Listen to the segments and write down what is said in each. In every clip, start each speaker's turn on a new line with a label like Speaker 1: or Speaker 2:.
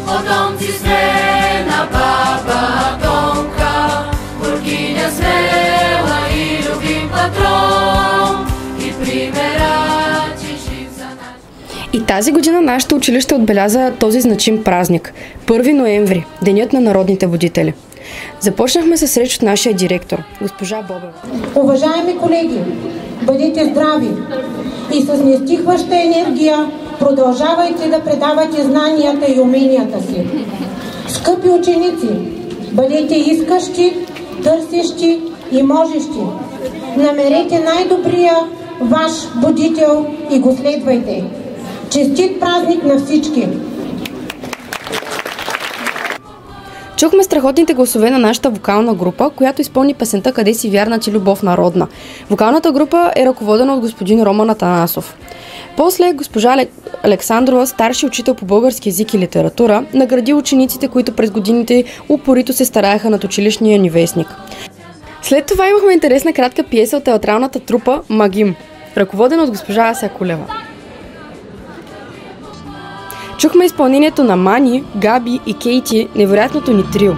Speaker 1: Potomci sme na baba Tonka, Бургиня смела и любим патрон, и примера, че жив за нас.
Speaker 2: И тази година нашето училище отбеляза този значим празник – 1 ноември, Денят на народните водители. Започнахме с реч от нашия директор, госпожа Бобева.
Speaker 3: Уважаеми колеги, бъдете здрави и с нестихваща енергия продължавайте да предавате знанията и уменията си. Скъпи ученици, бъдете искащи, търсещи и можещи. Намерете най-добрия ваш будител и го следвайте. Честит празник на всички!
Speaker 2: Чухме страхотните гласове на нашата вокална група, която изпълни песента "Къде си вярна ти, любов народна". Вокалната група е ръководена от господин Роман Атанасов. После госпожа Александрова, старши учител по български език и литература, награди учениците, които през годините упорито се стараеха над училищния ни вестник. След това имахме интересна кратка пиеса от театралната трупа "Магим", ръководена от госпожа Ася Кулева. Чухме изпълнението на Мани, Габи и Кейти, невероятното ни трио.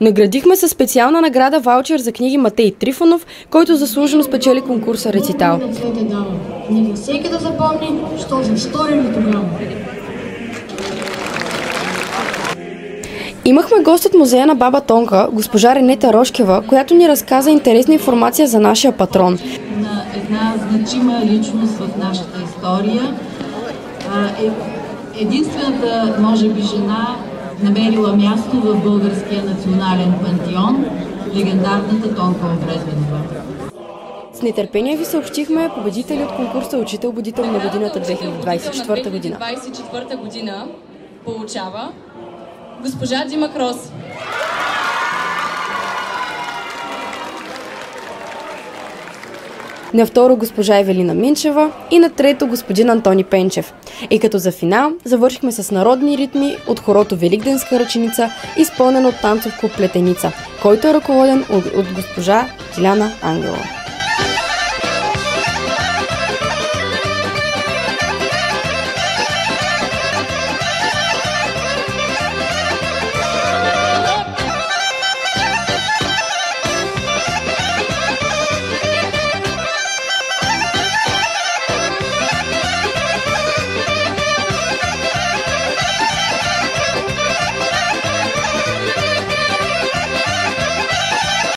Speaker 2: Наградихме със специална награда ваучер за книги Матей Трифонов, който заслужено спечели конкурса Рецитал.
Speaker 4: Нека всеки да запомни, що за сторили тогава.
Speaker 2: Имахме гост от музея на баба Тонка, госпожа Ренета Рошкева, която ни разказа интересна информация за нашия патрон.
Speaker 5: На една значима личност в нашата история. Единствената, може би, жена, намерила място в българския национален пантеон, легендарната Тонка Обрезвенова.
Speaker 2: С нетърпение ви съобщихме победители от конкурса Учител-будител на годината 2024 година.
Speaker 6: 2024 година получава госпожа Дима Крос.
Speaker 2: На второ госпожа Евелина Минчева и на трето господин Антони Пенчев. И като за финал завършихме с народни ритми от хорото Великденска ръченица, изпълнен от танцов клуб Плетеница, който е ръководен от госпожа Диляна Ангелова.